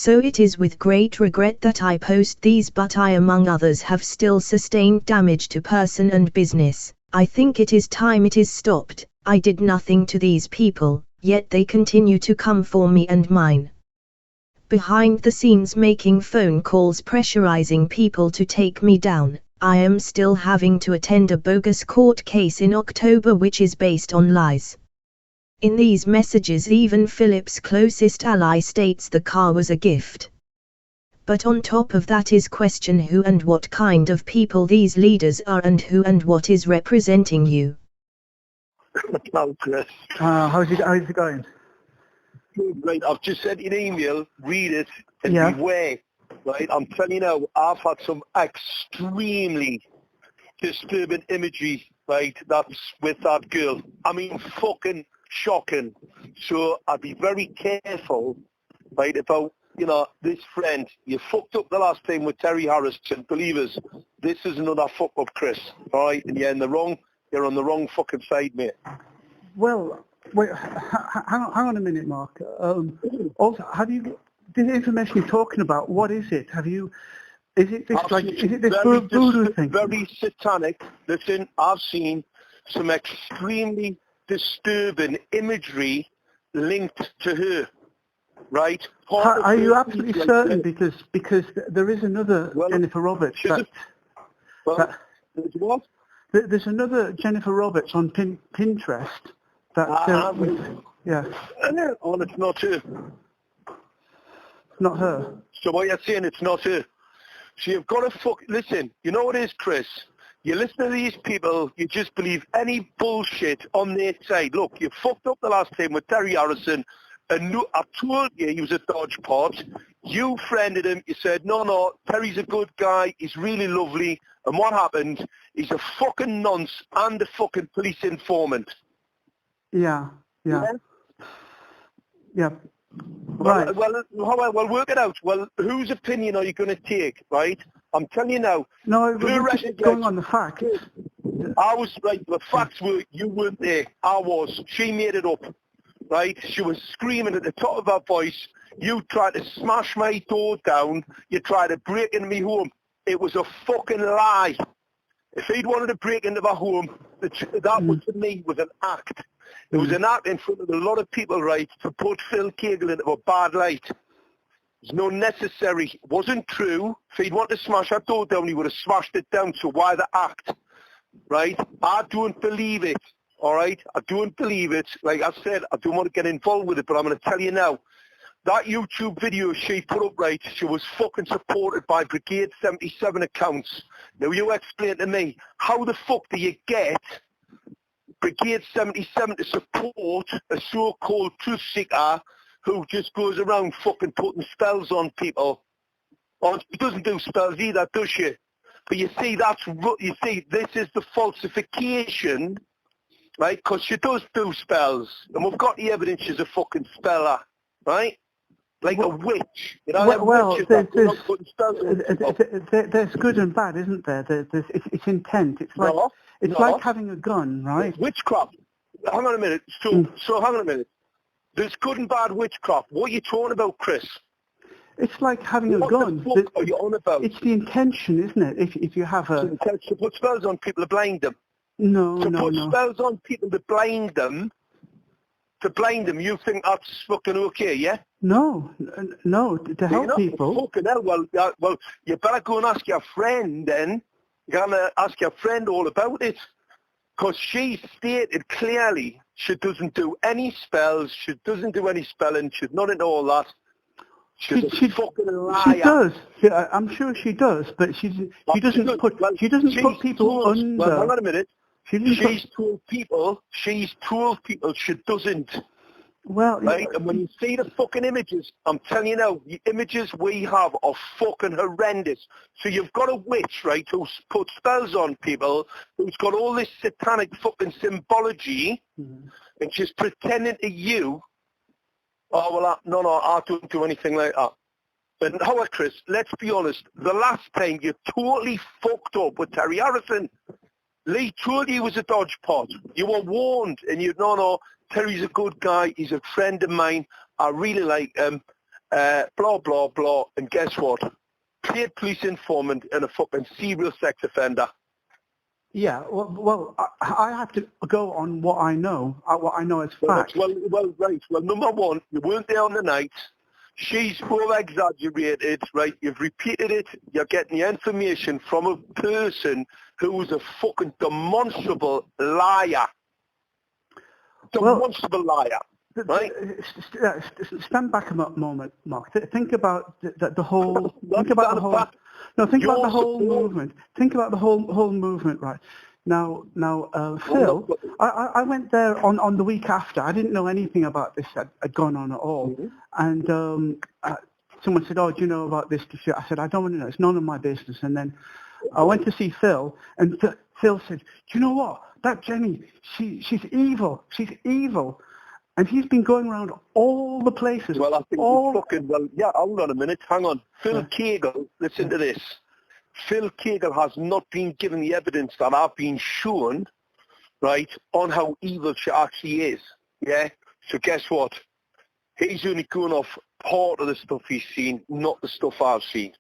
So it is with great regret that I post these, but I among others have still sustained damage to person and business. I think it is time it is stopped. I did nothing to these people, yet they continue to come for me and mine. Behind the scenes making phone calls pressurizing people to take me down. I am still having to attend a bogus court case in October which is based on lies. In these messages even Philip's closest ally states the car was a gift. But on top of that is question who and what kind of people these leaders are and who and what is representing you. Hello, Chris. How's it going? Right, I've just sent you an email, read it, and beware. Right, I'm telling you now, I've had some extremely disturbing imagery, right, that's with that girl. I mean, fucking shocking. So I'd be very careful, right, about, you know, this friend. You fucked up the last time with Terry Harrison. Believe us, this is another fuck up, Chris. All right, and you're on the wrong fucking side, mate. Well, wait, hang on a minute, Mark. Also, have you the information you're talking about? What is it? Is it this voodoo thing? Very satanic. Listen, I've seen some extremely disturbing imagery linked to her. Right? Are you absolutely certain? Because there is another Jennifer Roberts. What? There's another Jennifer Roberts on Pinterest. Yeah. Oh, it's not her. Not her. So what you're saying, it's not her. So you've got to listen, you know what it is, Chris? You listen to these people, you just believe any bullshit on their side. Look, you fucked up the last time with Terry Harrison, and I told you he was a dodge pot. You friended him, you said, no, Terry's a good guy, he's really lovely, and what happened? He's a fucking nonce and a fucking police informant. Yeah. Right. Well, work it out. Well, whose opinion are you going to take, right? I'm telling you now. No, we're just going on the facts. I was, right, the facts were, you weren't there. I was. She made it up, right? She was screaming at the top of her voice. You tried to smash my door down. You tried to break into my home. It was a fucking lie. If he'd wanted to break into my home, that was, to me, was an act. It was an act in front of a lot of people, right, to put Phil Cagle into a bad light. It's no necessary. It wasn't true. If he'd wanted to smash that door down, he would have smashed it down. So why the act, right? I don't believe it, all right? I don't believe it. Like I said, I don't want to get involved with it, but I'm going to tell you now. That YouTube video she put up, right, she was fucking supported by Brigade 77 accounts. Now you explain to me, how the fuck do you get Brigade 77 to support a so-called truth seeker who just goes around fucking putting spells on people? Or she doesn't do spells either, does she? But you see, this is the falsification, right? Because she does do spells, and we've got the evidence she's a fucking speller, right? Like a witch. You know, there's good and bad, isn't there? It's intent. It's like having a gun, right? It's witchcraft. Hang on a minute. So hang on a minute. There's good and bad witchcraft. What are you talking about, Chris? It's like having a gun. What the fuck are you on about? It's the intention, isn't it? If you have a... To put spells on people to blind them. No. To put spells on people to blind them, you think that's fucking okay, yeah? No, to help people. Fucking hell, well, you better go and ask your friend then. You're going to ask your friend all about it. Because she stated clearly she doesn't do any spells, she doesn't do any spelling, she's not into all that. She's a fucking liar. She does. I'm sure she does, but she doesn't put people under. Well, hang on a minute. She's told people she doesn't. Well, right? And when you see the fucking images, I'm telling you now, the images we have are fucking horrendous. So you've got a witch, right, who's put spells on people, who's got all this satanic fucking symbology, and she's pretending to you, oh, well, no, I don't do anything like that. But Howard, Chris, let's be honest, the last time you totally fucked up with Terry Harrison. Lee told you he was a dodge pot. You were warned, and no, Terry's a good guy. He's a friend of mine. I really like him. blah, blah, blah, and guess what? Paid police informant and a fucking serial sex offender. Yeah, well, I have to go on what I know as fact. Well, right. Well, number one, you weren't there on the night. She's over-exaggerated, right? You've repeated it. You're getting the information from a person who's a fucking demonstrable liar. Demonstrable liar, right? Stand back a moment, Mark. Think about the whole. Think about the whole. No, think about the whole movement. Think about the whole movement, right? Now, Phil, I went there on the week after. I didn't know anything about this had gone on at all. Mm-hmm. And someone said, "Oh, do you know about this?" I said, "I don't want to know. It's none of my business." And then I went to see Phil, and Phil said, "Do you know what? That Jenny, she's evil. She's evil." And he's been going around all the places. Well, I think yeah, hold on a minute. Hang on. Phil Kegel, listen to this. Phil Kegel has not been given the evidence that I've been shown, right, on how evil she actually is. Yeah? So guess what? He's only going off part of the stuff he's seen, not the stuff I've seen.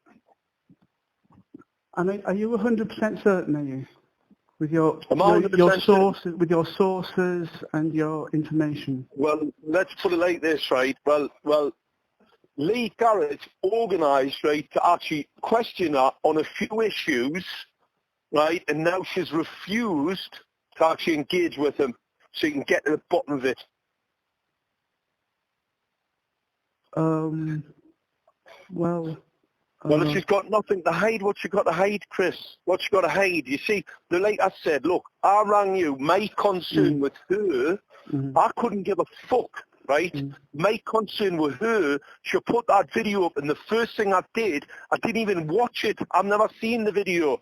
And are you 100% certain, are you? With your sources and your information? Well, let's put it like this, right? Well, Lee Garrett organised, right, to actually question her on a few issues, right? And now she's refused to actually engage with him so you can get to the bottom of it. Well, if she's got nothing to hide, what she got to hide, Chris? What she got to hide? You see, like I said, look, I rang you. My concern with her, I couldn't give a fuck, right? My concern with her, she put that video up, and the first thing I didn't even watch it. I've never seen the video.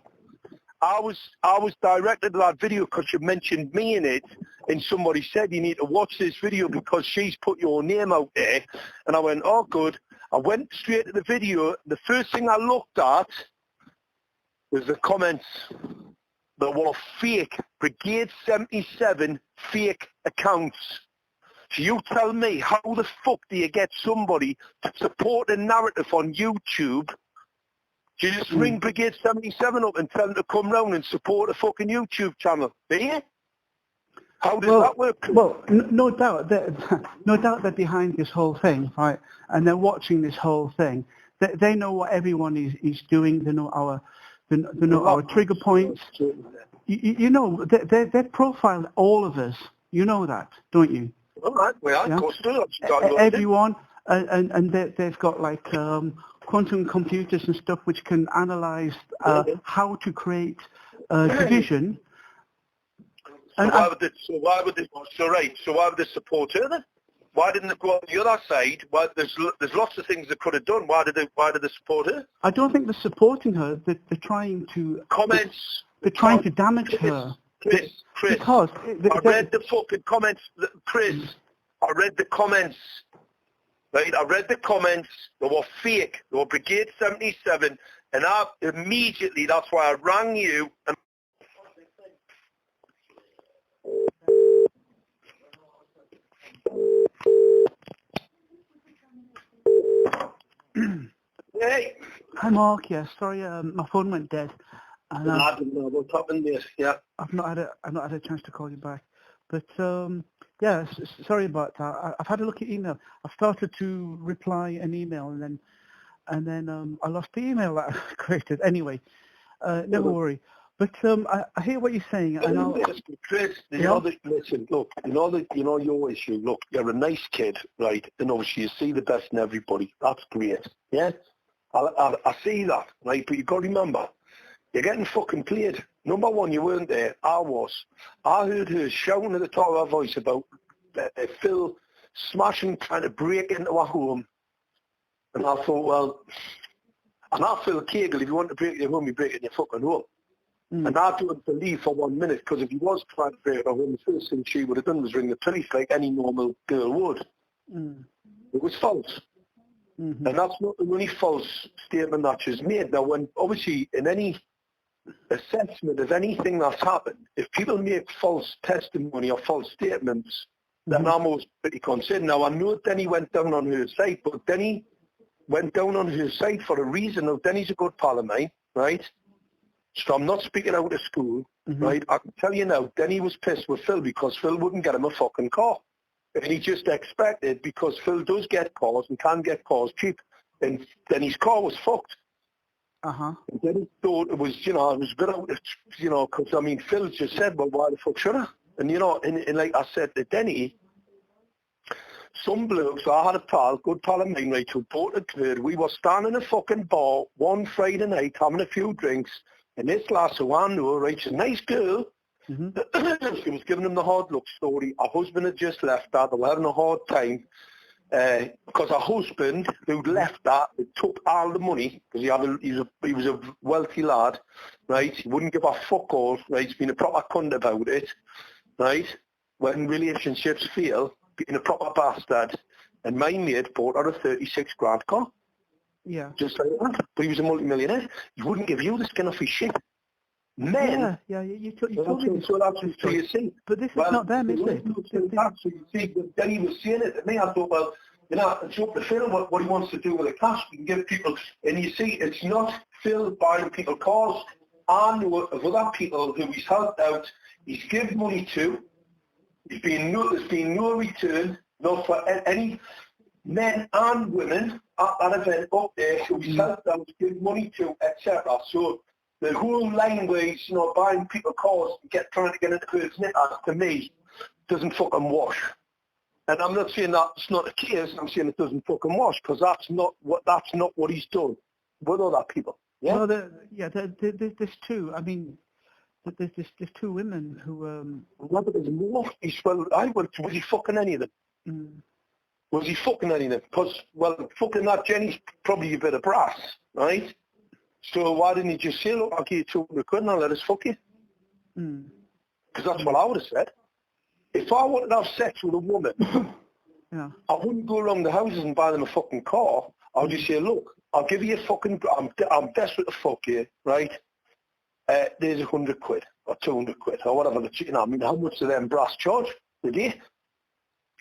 I was directed to that video because you mentioned me in it, and somebody said you need to watch this video because she's put your name out there. And I went, oh, good. I went straight to the video. The first thing I looked at was the comments that were fake, Brigade 77 fake accounts. So you tell me, how the fuck do you get somebody to support a narrative on YouTube? Do you just ring Brigade 77 up and tell them to come round and support a fucking YouTube channel? Do you? How does that work? Well, no doubt they're behind this whole thing, right? And they're watching this whole thing. They know what everyone is doing. They know our trigger points. You know, they profile all of us. You know that, don't you? All right, well, of course do. Everyone, and they've got like quantum computers and stuff which can analyze how to create division. So why would they support her then? Why didn't they go on the other side? Well, there's lots of things they could have done. Why did they support her? I don't think they're supporting her. They're trying to comments. They're trying to damage her. Chris, because I read the fucking comments, Chris. I read the comments. Right, I read the comments. They were fake. They were Brigade 77, and immediately that's why I rang you. And hey. Hi Mark, yeah, sorry, my phone went dead. And I didn't know what happened there. Yeah. I've not had a chance to call you back. But yeah, sorry about that. I've had a look at email. I started to reply an email and then I lost the email that I created. Anyway, never worry. But I hear what you're saying. Chris, listen, look, you know your issue. Look, you're a nice kid, right? And obviously you see the best in everybody. That's great. Yeah? I see that, right? But you've got to remember, you're getting fucking played. Number one, you weren't there. I was. I heard her shouting at the top of her voice about Phil smashing, trying to break into her home. And I thought, well, and I feel Kegel, if you want to break your home, you break it in your fucking home. And I don't believe for 1 minute, because if he was trying to break her home, the first thing she would have done was ring the police like any normal girl would. It was false. And that's not the only false statement that she's made. Now, when obviously in any assessment of anything that's happened, if people make false testimony or false statements, then I'm always pretty concerned. Now, I know Denny went down on her side, but Denny went down on her side for a reason. Now, Denny's a good pal of mine, right? So I'm not speaking out of school, right? I can tell you now, Denny was pissed with Phil because Phil wouldn't get him a fucking car. And he just expected, because Phil does get cars and can get cars cheap, and Denny's car was fucked. Uh-huh. And Denny thought it was, it was a bit out of, because, I mean, Phil just said, well, why the fuck should I? And, and like I said to Denny, some blokes, I had a pal, good pal of mine, right, who bought a bird. We were standing in a fucking bar one Friday night having a few drinks, and this lass who I knew, right, she's a nice girl. She was giving him the hard look story. Her husband had just left her. They were having a hard time because her husband, who'd left her, took all the money because he was a wealthy lad, right? He wouldn't give a fuck all, right? He's been a proper cunt about it, right? When relationships fail, being a proper bastard. And my mate bought her a 36 grand car. Yeah. Just like that. But he was a multi-millionaire. He wouldn't give you the skin off his shit. Men. Yeah, you told me this. So that's what you see. But this is not them, is it? So you see, then he was saying it to me. I thought, well, it's up to Phil what he wants to do with the cash. We can give people, and you see, it's not Phil buying people cars. I know of other people who he's helped out, he's given money to. There's been no return, not for any men and women at that event up there who he's helped out, give money to, etc. So the whole line where he's, buying people cars and trying to get into birds knickers, to me, doesn't fucking wash. And I'm not saying that's not the case. I'm saying it doesn't fucking wash because that's not what he's done with other people. Yeah. Well, there's two. I mean, there's two women who. Well, but there's more. Was he fucking any of them? Was he fucking any of them? Because, fucking that Jenny's probably a bit of brass, right? So why didn't he just say, look, I'll give you 200 quid and I'll let us fuck you? Because that's what I would have said. If I wanted to have sex with a woman, yeah. I wouldn't go around the houses and buy them a fucking car. I'll just say, look, I'll give you a fucking, I'm desperate to fuck you, right? There's 100 quid or 200 quid or whatever. I mean, how much do them brass charge a day?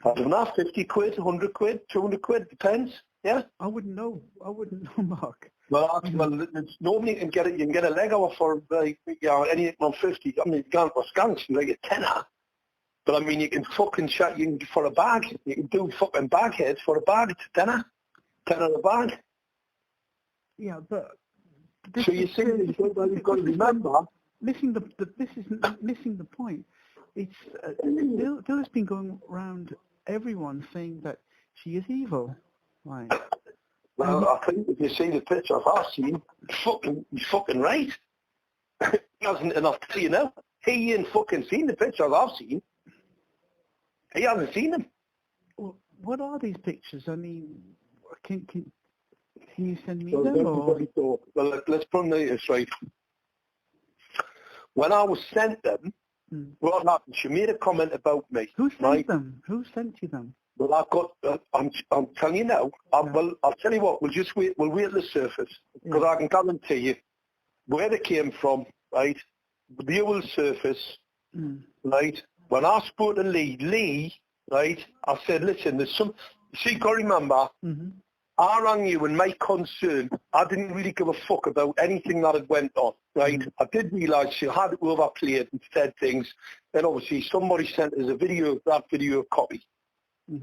I don't know, 50 quid, 100 quid, 200 quid, depends, yeah? I wouldn't know, Mark. Well, it's normally you can get a leg over for anything on 50. I mean, you can't for skunks, like a tenner. But I mean, you can fucking for a bag. You can do fucking bag heads for a bag. It's a tenner a bag. Yeah, but so you see, you've got to remember. This is missing the point. It's Bill has been going around everyone saying that she is evil, right? Well, I think if you see the picture I've seen, he's fucking right. He hasn't enough to tell you now. He ain't fucking seen the pictures I've seen. He hasn't seen them. Well, what are these pictures? I mean, can you send me them? Or? Well, let's put them this right. When I was sent them, what happened? She made a comment about me. Who sent them? Who sent you them? Well, I've got. I'm telling you now. Well, I'll tell you what. We'll just wait. We'll wait at the surface because I can guarantee you where they came from. Right, they will surface. Right. When I spoke to Lee, right, I said, listen, there's some. See, you got to remember. I rang you and my concern, I didn't really give a fuck about anything that had went on, right? I did realise she had overplayed and said things, and obviously somebody sent us a video, that video copy. I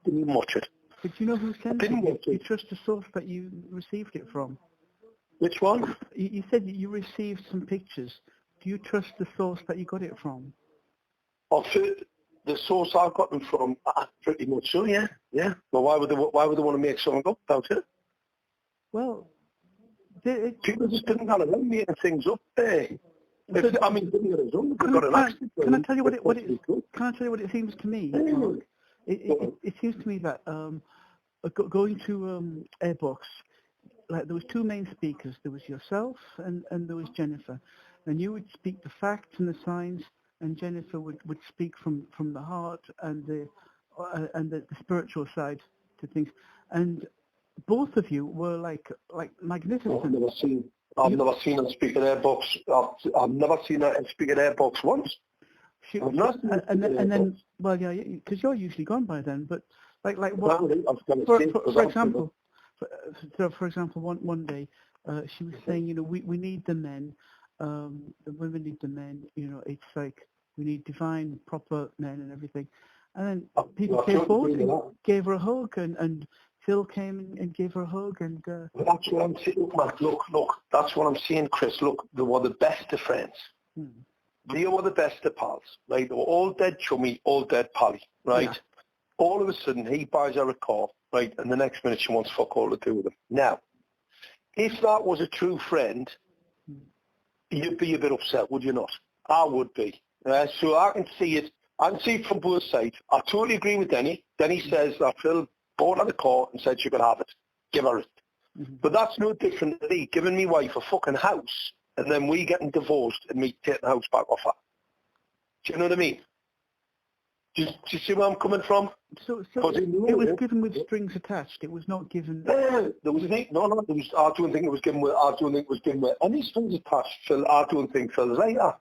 didn't even watch it. But you know who sent it? You trust the source that you received it from. Which one? You said you received some pictures. Do you trust the source that you got it from? The source I got them from, pretty much so, yeah. Well, why would they want to make something up about it? Well, people just didn't have to making things up there. Didn't get us on. Can I tell you what it seems to me? It seems to me that going to Airbox, like there was two main speakers. There was yourself and there was Jennifer, and you would speak the facts and the science. And Jennifer would speak from the heart and the spiritual side to things, and both of you were like magnificent. I've never seen her speak at Airbox. I've never seen her speak at Airbox once. And then, well, yeah, because you're usually gone by then. But like what? For example, So, for example, one day she was saying, we need the men, the women need the men. It's like we need divine, proper men and everything. And then people came forward and gave her a hug, and Phil came and gave her a hug, and that's what I'm saying. Look, man, look, that's what I'm saying, Chris. Look, they were the best of friends. They were the best of pals, right? They were all dead chummy, all dead pally, right? Yeah. All of a sudden, he buys her a car, right? And the next minute, she wants fuck all to do with him. Now, if that was a true friend, you'd be a bit upset, would you not? I would be. So I can see it. I can see it from both sides. I totally agree with Denny. Denny says that Phil bought her the car and said she could have it. Give her it. But that's no different than me giving me wife a fucking house and then we getting divorced and me taking the house back off her. Do you know what I mean? Do you see where I'm coming from? So it was given with strings attached. It was not given. There was no. There was. I don't think it was given with. I don't think it was given with any strings attached. Phil, I don't think Phil's like that.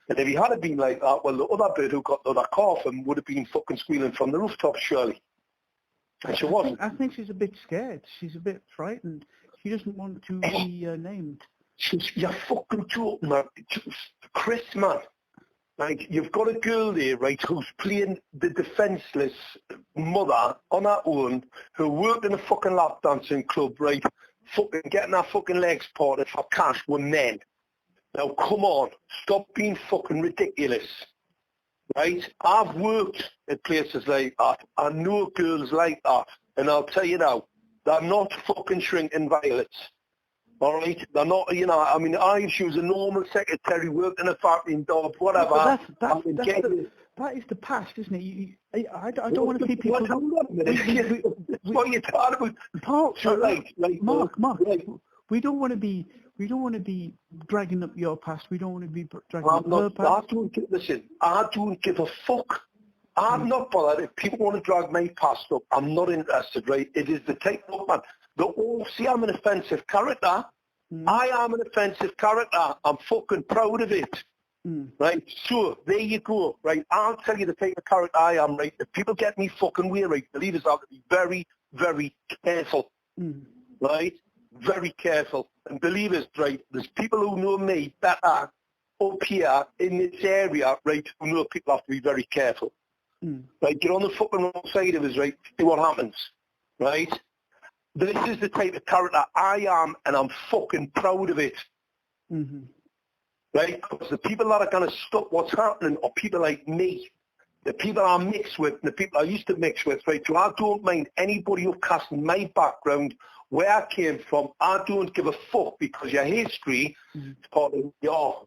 And if he had been like that, well, the other bird who got the other car from would have been fucking squealing from the rooftop, surely. And she wasn't. I think she's a bit scared. She's a bit frightened. She doesn't want to be named. You're fucking joking, man. Chris, man. Like, you've got a girl there, right, who's playing the defenceless mother on her own, who worked in a fucking lap dancing club, right, fucking getting her fucking legs parted for cash with men. Now, come on, stop being fucking ridiculous, right? I've worked at places like that. I know girls like that, and I'll tell you now, they're not fucking shrinking violets. All right, they're not. I mean, she was a normal secretary, worked in a factory in Dove, whatever. That is the past, isn't it? I don't want to see people. What are you talking about? Mark. We don't want to be dragging up your past. We don't want to be dragging up her past. I don't give a fuck. I'm not bothered if people want to drag my past up. I'm not interested, right? It is the type of man. See, I'm an offensive character. I am an offensive character. I'm fucking proud of it. Right? So, there you go. Right? I'll tell you the type of character I am, right? If people get me fucking weary, believers have to be very, very careful. Right? Very careful. And believers, right, there's people who know me better up here in this area, right, who know people have to be very careful. Right? Get on the fucking wrong side of us, right? See what happens. Right? This is the type of character I am, and I'm fucking proud of it. Right? Because the people that are going to stop what's happening are people like me. The people I mix with, the people I used to mix with, right? So I don't mind anybody who casts my background, where I came from. I don't give a fuck because your history is part of your...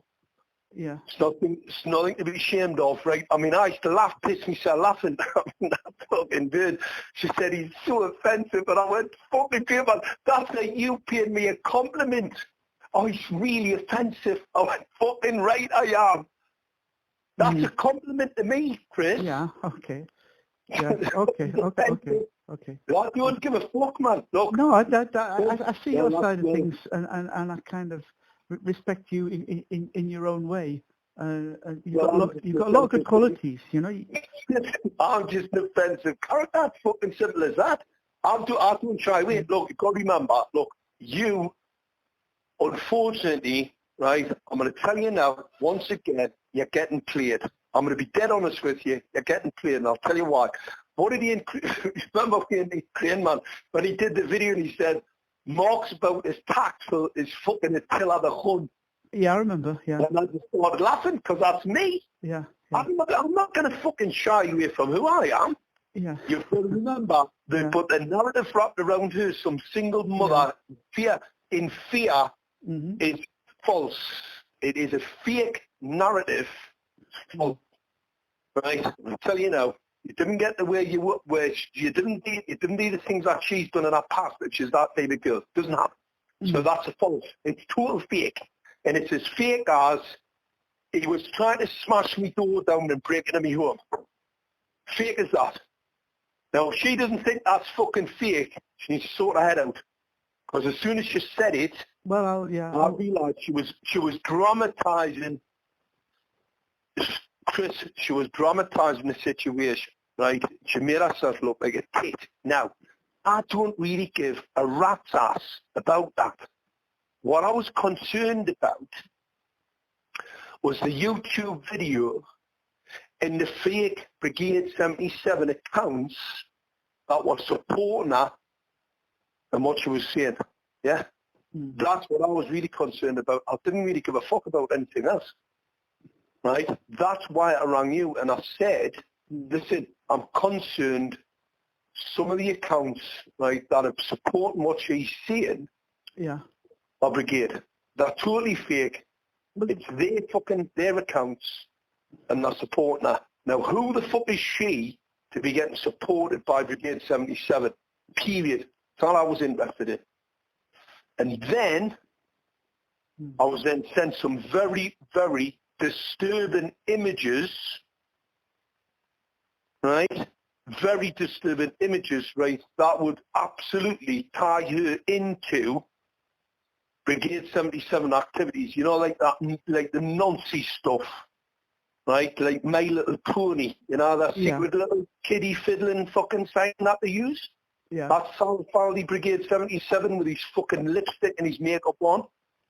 Yeah. It's nothing to be ashamed of, right? I mean, I used to piss myself laughing. That fucking bird. She said, he's so offensive. And I went, fucking people, that's like you paying me a compliment. Oh, he's really offensive. I went, fucking right I am. That's a compliment to me, Chris. Yeah, okay. Yeah, okay. I don't give a fuck, man. Look. No, I see your side of things, and I kind of respect you in your own way. You've got a lot of good qualities, I'm just an offensive character. That's fucking simple as that. I don't try. Wait, look, you've got to remember, look, you, unfortunately, right, I'm going to tell you now, once again, you're getting played. I'm going to be dead honest with you. You're getting played, and I'll tell you why. What did he remember when the Crane Man, when he did the video and he said, Mark's about as tactful as fucking Attila the Hun. Yeah, I remember, yeah. And I just started laughing because that's me. Yeah. I'm not going to fucking shy away from who I am. Yeah. You've got to remember, they put the narrative wrapped around her, some single mother, fear is false. It is a fake narrative. False. Right? I'll tell you now. You didn't get to where you didn't do the things that she's done in her past, which is that baby girl. Doesn't happen. So that's a false. It's total fake. And it's as fake as he was trying to smash me door down and break into me home. Fake as that. Now, if she doesn't think that's fucking fake, she needs to sort her head out. Because as soon as she said it, I realised she was dramatising. Chris, she was dramatising the situation, right? She made herself look like a tit. Now, I don't really give a rat's ass about that. What I was concerned about was the YouTube video and the fake Brigade 77 accounts that were supporting her and what she was saying. Yeah? That's what I was really concerned about. I didn't really give a fuck about anything else. Right? That's why I rang you and I said, listen, I'm concerned some of the accounts, right, that are supporting what she's saying are Brigade. They're totally fake. It's their accounts and they're supporting her. Now, who the fuck is she to be getting supported by Brigade 77? Period. That's all I was interested in. And then I was then sent some very, very disturbing images, right? Very disturbing images, right? That would absolutely tie her into Brigade 77 activities. You know, like that, like the Nancy stuff, right? Like My Little Pony. You know, that secret little kiddie fiddling fucking sign that they use. Yeah. That's Sal Farley Brigade 77 with his fucking lipstick and his makeup on.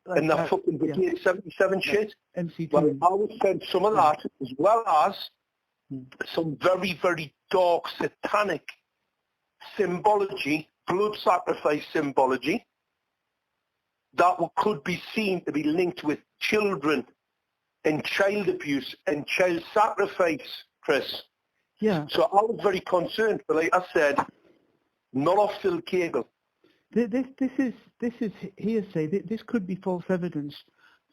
Like and that fucking Brigade 77 shit. MCT. Well, I would send some of that as well as some very, very dark satanic symbology, blood sacrifice symbology, that could be seen to be linked with children and child abuse and child sacrifice, Chris. Yeah. So I was very concerned, but like I said, not off Phil Cagle. This is hearsay. This could be false evidence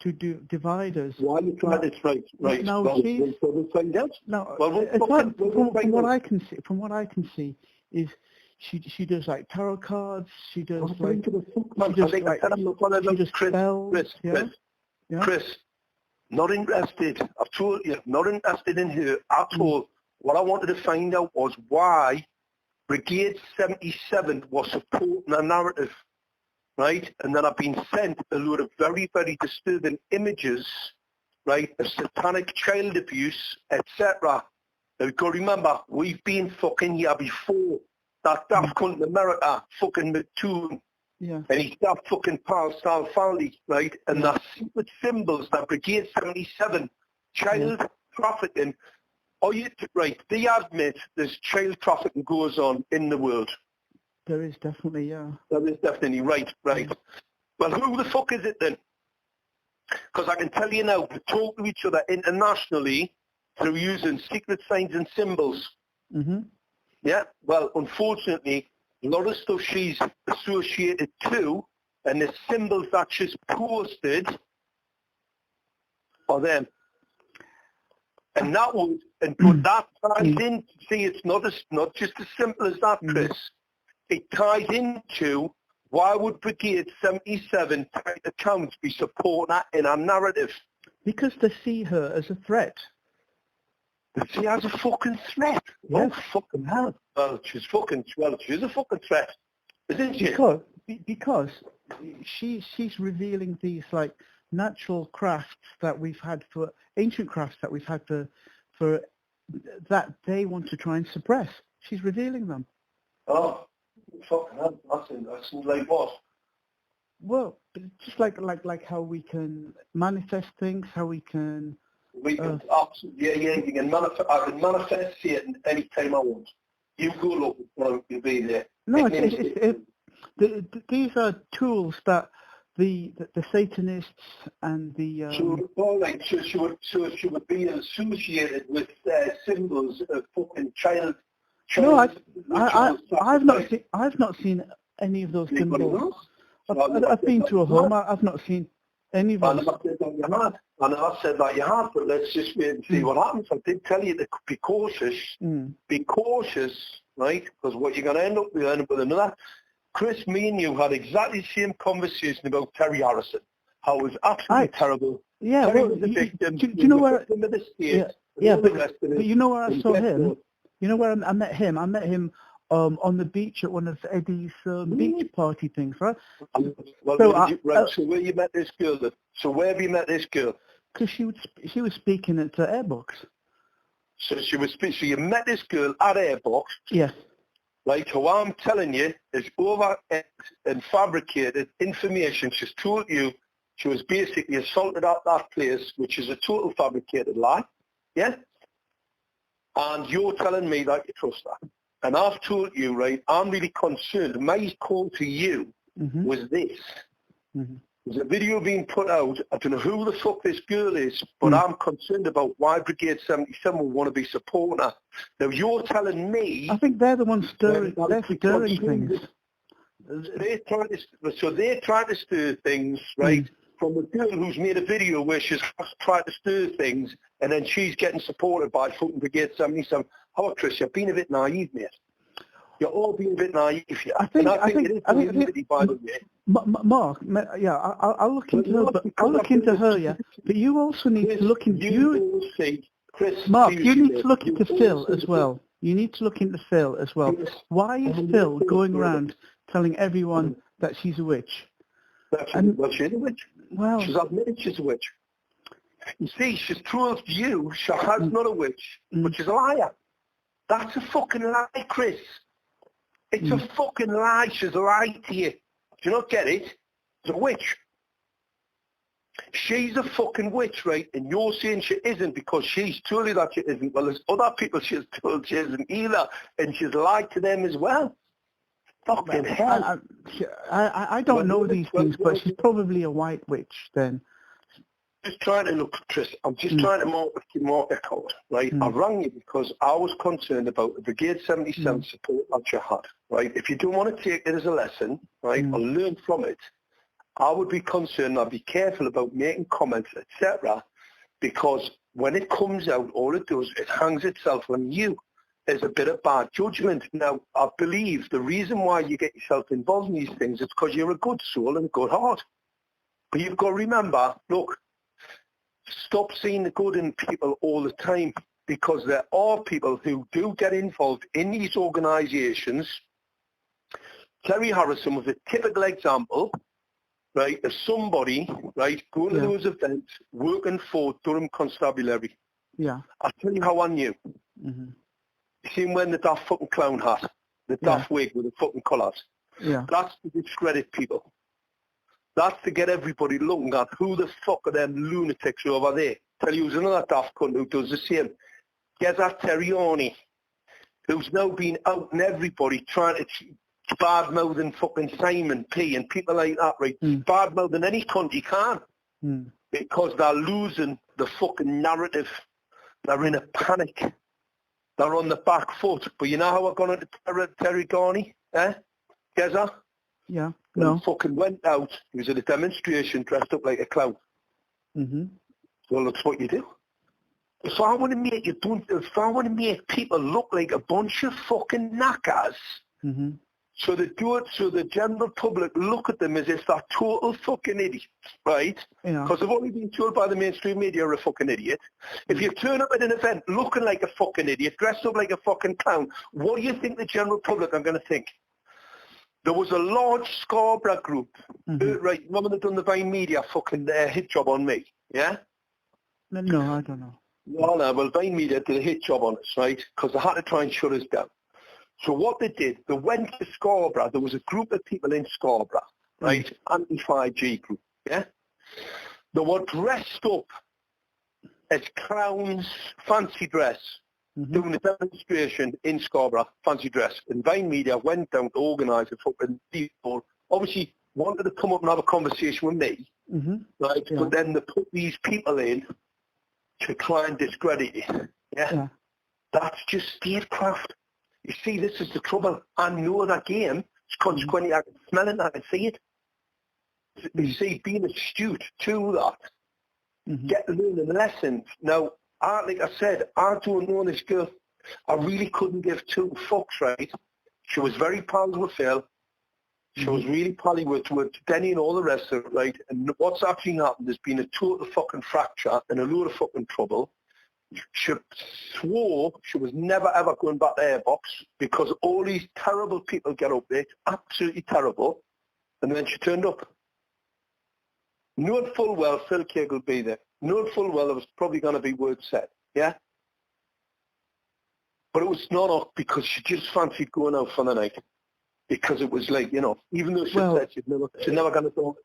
to divide us. Why are you trying this? Right. Now, well, she's, we'll find out. No, from what I can see, is she does like tarot cards. She does like Chris, not interested. I've told you, not interested in her at all. What I wanted to find out was why Brigade 77 was supporting a narrative, right? And then I've been sent a load of very, very disturbing images, right, of satanic child abuse, etc. Now you've got to remember, we've been fucking here before. That daft cunt in America, fucking McToon, and he's daft fucking pal Sal Farley, right? And the secret symbols that Brigade 77, child trafficking. Oh, right, they admit there's child trafficking goes on in the world. There is definitely, There is definitely, right. Well, who the fuck is it then? Because I can tell you now, we talk to each other internationally through using secret signs and symbols. Mm-hmm. Yeah, well, unfortunately, a lot of stuff she's associated to and the symbols that she's posted are them. And that would, and put that ties in, see, it's not just as simple as that, Chris. It ties into why would Brigade 77 accounts be supporting that in our narrative? Because they see her as a threat. They see her as a fucking threat? Yes. Oh, fucking hell. Well, she's a fucking threat, isn't she? Because she's revealing these, like, natural crafts that we've had for, ancient crafts that we've had for that they want to try and suppress. She's revealing them. Oh, fucking hell. That's like what? Well, just like how we can manifest things, how we can... We can absolutely, you can manifest. I can manifest it any time I want. You go look, you'll be there. No, these are tools that the Satanists and the... So she would be associated with symbols of fucking child. No, I've not seen any of those symbols. I've been to a home. I've not seen any of those. And I said that you had, but let's just wait and see what happens. I did tell you to be cautious. Be cautious, right? Because what you're going to end up with another. Chris, me and you had exactly the same conversation about Terry Harrison. How it was absolutely terrible. Yeah, Terry well, was the victim. Do you know where? But you know where I saw him? You know where I met him? I met him on the beach at one of Eddie's beach party things, right? Well, so where you met this girl then? So where have you met this girl? Because she was speaking at Airbox. So she was. So you met this girl at Airbox. Yes. right, who I'm telling you is over and fabricated information. She's told you she was basically assaulted at that place, which is a total fabricated lie, yeah? And you're telling me that you trust her. And I've told you, right, I'm really concerned. My call to you was this. There's a video being put out. I don't know who the fuck this girl is, but I'm concerned about why Brigade 77 will want to be supporting her. Now, you're telling me... I think they're the ones stirring things. They're trying to stir things, right, from a girl who's made a video where she's trying to stir things, and then she's getting supported by fucking Brigade 77. Oh, Chris, you're being a bit naive, mate. You're all being a bit naive here. I think it is naivety, by the way. Mark, yeah, I'll look into her. But I'll look into her, yeah. But you also need to look into Mark, you need to look into Phil as well. You need to look into Phil as well. Why is Phil going around telling everyone that she's a witch? Well, she's a witch. Well, she's admitted she's a witch. You see, she's told you she has not a witch, but she's a liar. That's a fucking lie, Chris. It's a fucking lie. She's lied to you. Do you not get it? She's a witch. She's a fucking witch, right? And you're saying she isn't because she's told you that she isn't. Well, there's other people she's told she isn't either, and she's lied to them as well. Fucking hell. I don't know these things, but she's probably a white witch then. Just trying to look, Chris, I'm just trying to mark a code, right? I rang you because I was concerned about the Brigade 77 support that you had, right? If you don't want to take it as a lesson, right, or learn from it, I would be concerned. I'd be careful about making comments, etc., because when it comes out, all it does, it hangs itself on you as a bit of bad judgment. Now, I believe the reason why you get yourself involved in these things is because you're a good soul and a good heart. But you've got to remember, look, stop seeing the good in people all the time, because there are people who do get involved in these organisations. Terry Harrison was a typical example, right, of somebody, right, going to those events, working for Durham Constabulary. Yeah. I'll tell you how I knew. You see him wearing the daft fucking clown hat, the daft wig with the fucking colours. Yeah. That's to discredit people. That's to get everybody looking at who the fuck are them lunatics over there. Tell you who's another daft cunt who does the same. Geza Terriani, who's now been out and everybody trying to bad-mouthing fucking Simon P. and people like that, right? Bad-mouthing any cunt he can. Because they're losing the fucking narrative. They're in a panic. They're on the back foot. But you know how I got into Terriani? Geza? Yeah. When he fucking went out, he was at a demonstration dressed up like a clown. Well, that's what you do. If I want to make people look like a bunch of fucking knackers, so they do it so the general public look at them as if they're total fucking idiots, right? Because they've only been told by the mainstream media you're a fucking idiot. If you turn up at an event looking like a fucking idiot, dressed up like a fucking clown, what do you think the general public are going to think? There was a large Scarborough group, right, remember they've done the Vine Media fucking hit job on me, yeah? No, I don't know. No, well, Vine Media did a hit job on us, right, because they had to try and shut us down. So what they did, they went to Scarborough, there was a group of people in Scarborough, right, anti-5G group, yeah? They were dressed up as clowns, fancy dress, doing a demonstration in Scarborough, fancy dress. And Vine Media went down to organise it for people. Obviously, wanted to come up and have a conversation with me, right? Yeah. But then they put these people in to try and discredit you. Yeah? That's just statecraft. You see, this is the trouble. I know that game. Consequently, I can smell it and I can see it. You see, being astute to that, get learning lessons. Now, like I said, I don't know this girl. I really couldn't give two fucks, right? She was very pals with Phil. She was really pally with Denny and all the rest of it, right? And what's actually happened, there's been a total fucking fracture and a load of fucking trouble. She swore she was never ever going back to Airbox because all these terrible people get up there. It's absolutely terrible. And then she turned up. Knowing full well Phil Clegg will be there. Knowing full well there was probably going to be words said. Yeah? But it was not because she just fancied going out for the night. Because it was like, you know, even though she said she's never going to talk,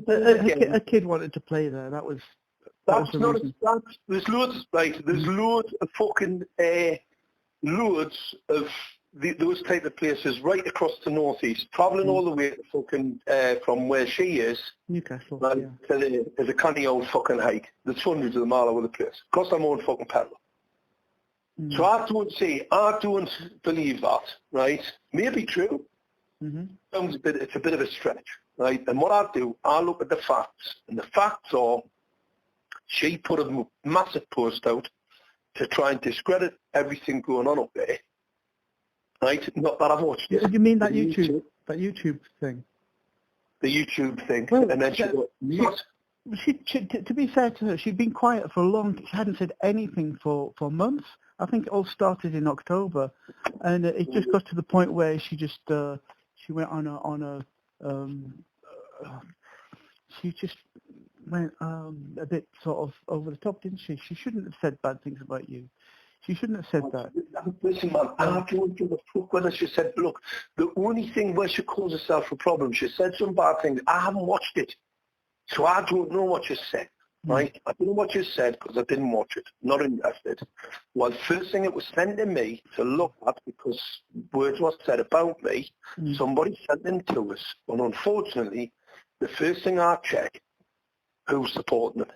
a kid wanted to play there. There's loads, right? There's loads of fucking loads of those type of places right across the northeast, travelling all the way to fucking from where she is, Newcastle, to there's a canny old fucking hike. There's hundreds of them all over the place. Cost them own fucking petrol. So I don't believe that, right? Maybe true. Sounds it's a bit of a stretch, right? And what I look at the facts, and the facts are, she put a massive post out to try and discredit everything going on up there, right? Not that I've watched it. You mean that YouTube thing? The YouTube thing, well, and then she, to be fair to her, she'd been quiet for a long. She hadn't said anything for months. I think it all started in October, and it just got to the point where she just she went she just went a bit sort of over the top, didn't she? She shouldn't have said bad things about you. She shouldn't have said that. Listen, man, I don't give a fuck whether she said, look, the only thing where she calls herself a problem, she said some bad things. I haven't watched it, so I don't know what she said. Right? I don't know what you said because I didn't watch it. Not invested. Well, first thing it was sent to me to look at because words were said about me. Somebody sent them to us. And unfortunately, the first thing I checked, who's supporting it?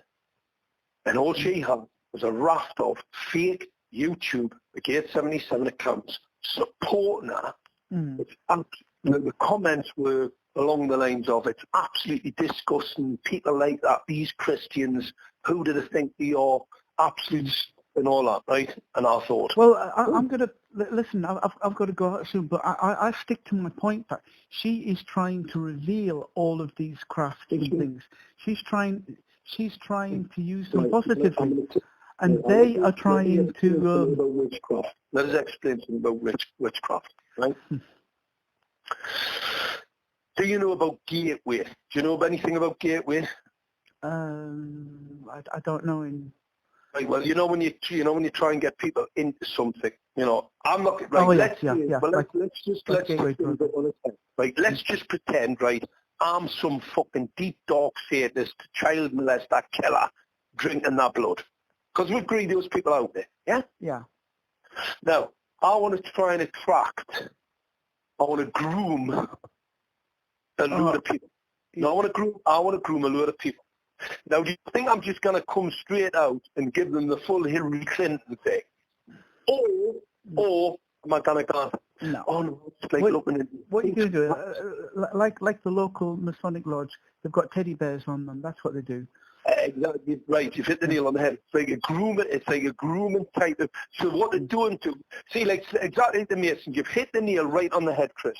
And all she had was a raft of fake YouTube, the Gate 77 accounts, supporting her. The comments were along the lines of, it's absolutely disgusting, people like that, these Christians, who do they think they are, absolute and all that, right? And I thought... Well, I'm going to... Listen, I've got to go out soon, but I stick to my point that she is trying to reveal all of these crafty things. She's trying to use them positively, and they are trying to... witchcraft. Let us explain something about witchcraft, right? Do you know about Gateway? Do you know anything about Gateway? I don't know. Right, well, you know when you try and get people into something, you know, I'm not right. Oh, let's just pretend, right? I'm some fucking deep dark sadist, child molester, killer, drinking that blood, because we agree those people out there, yeah. Yeah. Now, I want to try and attract. I want to groom a load of people. No, I want to groom a load of people. Now, do you think I'm just going to come straight out and give them the full Hillary Clinton thing? Or am I going to go, no. Oh, no, it's like looking at... What are you going to do? Like the local Masonic Lodge, they've got teddy bears on them. That's what they do. Exactly right. You've hit the nail on the head. It's like a grooming type of... So what they're doing to... See, like exactly the Mason, you've hit the nail right on the head, Chris.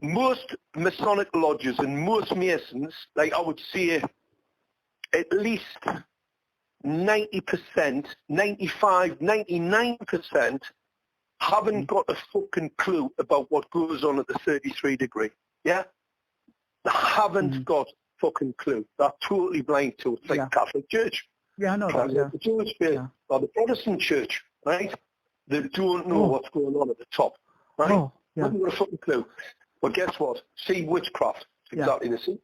Most Masonic lodges and most Masons, like I would say, at least 90%, 95, 99% haven't got a fucking clue about what goes on at the 33 degree. Yeah? They haven't got fucking clue. They're totally blind to it. It's like Catholic Church. Yeah, I know that, yeah. The Jewish faith or the Protestant Church, right? They don't know what's going on at the top, right? Oh, yeah. Haven't got a fucking clue. But guess what? See, witchcraft. It's exactly the same.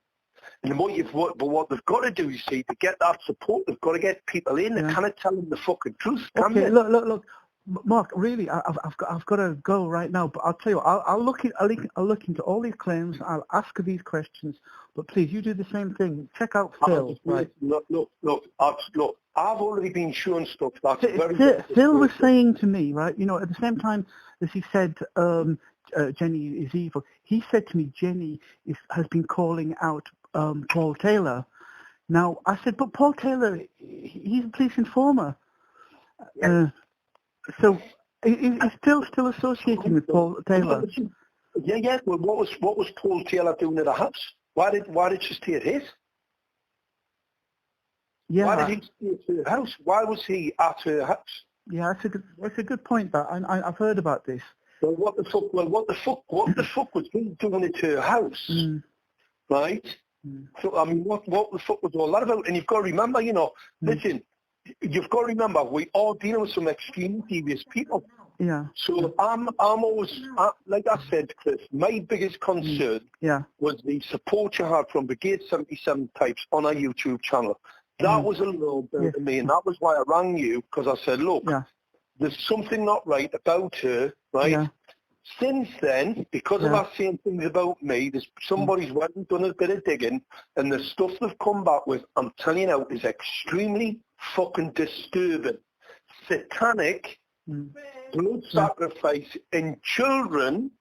And what they've got to do, you see, to get that support, they've got to get people in. They can't tell them the fucking truth, can they? Look, Mark. Really, I've got to go right now. But I'll tell you, I'll look into all these claims. I'll ask her these questions. But please, you do the same thing. Check out Phil. Right? Look. I've already been shown stuff that's Phil was saying to me, right? You know, at the same time as he said, Jenny is evil. He said to me, Jenny has been calling out Paul Taylor. Now, I said, but Paul Taylor, he's a police informer. So he's still associating with Paul Taylor. Yeah. Well, what was Paul Taylor doing at the house? Why did she stay at his? Yeah. Why did he stay at her house? Why was he at her house? Yeah, that's a good point. That I've heard about this. Well, what the fuck was he doing at her house? Right? So, I mean, what the fuck was all that about? And you've got to remember, you know, listen, you've got to remember, we are dealing with some extremely devious people. Yeah. So I'm always, like I said, Chris, my biggest concern was the support you had from Brigade 77 types on our YouTube channel. That was a little bit to me, and that was why I rang you, because I said, look, there's something not right about her, right? Yeah. Since then, because of us saying things about me, there's somebody's went and done a bit of digging, and the stuff they've come back with, I'm telling you now, is extremely fucking disturbing. Satanic, blood sacrifice in children,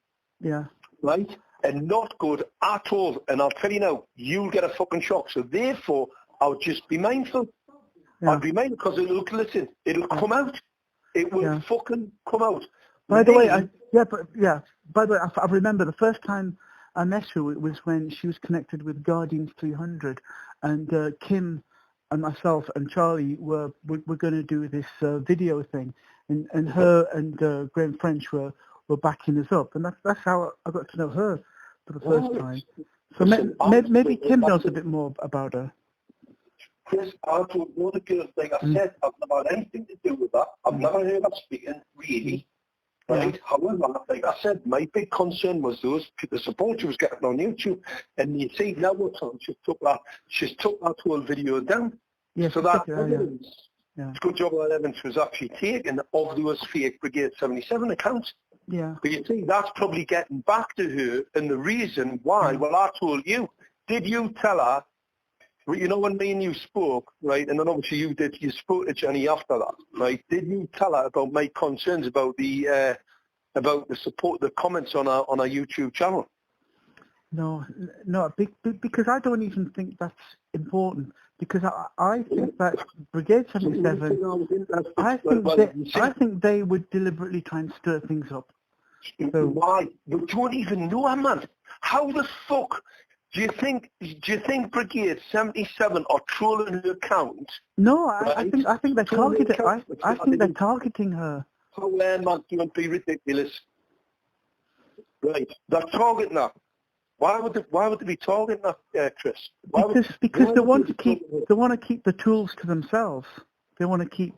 right, and not good at all. And I'll tell you now, you'll get a fucking shock. So therefore, I'll just be mindful. I'll be mindful because it'll come out. It will fucking come out. By the way, by the way, I remember the first time I met her was when she was connected with Guardians 300, and Kim and myself and Charlie were going to do this video thing, and her and Graham French were backing us up, and that's how I got to know her for the first time. So maybe Kim knows a bit more about her. Chris, I don't know the girl. Like I said, I've never had anything to do with that. I've never heard her speaking, really. Right. However, like I said, my big concern was the support she was getting on YouTube, and you see now what's on. She's took that whole video down. Yes, so that evidence, it's a good job that evidence was actually taken of those fake Brigade 77 accounts. Yeah. But you see, that's probably getting back to her, and the reason why. Well, I told you. Did you tell her? You know when me and you spoke, right, and then obviously you spoke to Jenny after that, right? Did you tell her about my concerns about the support, the comments on our YouTube channel? No, because I don't even think that's important. Because I think that Brigade 77, I think they would deliberately try and stir things up. So, why? You don't even know her, man. How the fuck? Do you think Brigade 77 are trolling her account? No, I think they're targeting. I think they're targeting her. How man, don't be ridiculous. Right, they're targeting her. Why would they be targeting her, Chris? Because they want to keep the tools to themselves. They want to keep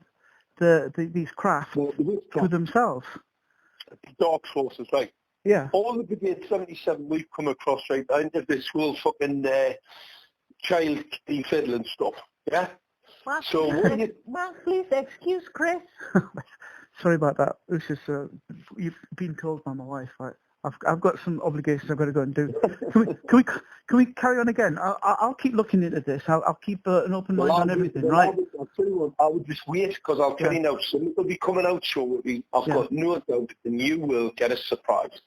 these craft to themselves. Dark sources, right? Yeah. All the Brigade 77 we've come across, right, into this whole fucking child fiddling stuff, yeah? Well, please excuse Chris. Sorry about that. It's just, you've been told by my wife, right? I've got some obligations I've got to go and do. Can we carry on again? I'll keep looking into this. I'll keep an open mind on everything, right? I'll tell you what, I would just wait, because I'll tell you now, something will be coming out shortly. I've got no doubt, and you will get a surprise.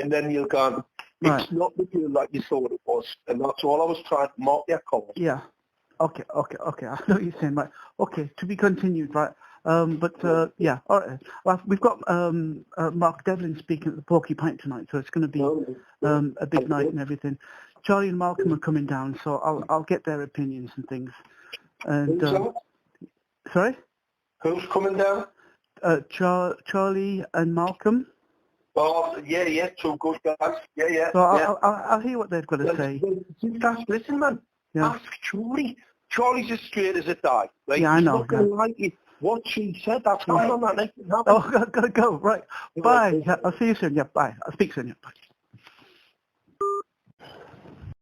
And then you'll go, it's not the girl like you thought it was. And that's all I was trying to mark your comments. Yeah. Okay. I know what you're saying, right? Okay, to be continued, right? Yeah, all right. Well, we've got Mark Devlin speaking at the Porky Pint tonight, so it's going to be a big night and everything. Charlie and Malcolm are coming down, so I'll get their opinions and things. And sorry? Who's coming down? Charlie and Malcolm. Oh, yeah, two good guys. Yeah. So I'll hear what they've got to say. Listen, man, ask Charlie. Charlie's as straight as a die. Right? Yeah, I know. He's not going to like you. What she said, that's fine on that night. Oh, I've got to go. Right. Bye. I'll see you soon. Yeah, bye. I'll speak soon. Yeah, bye.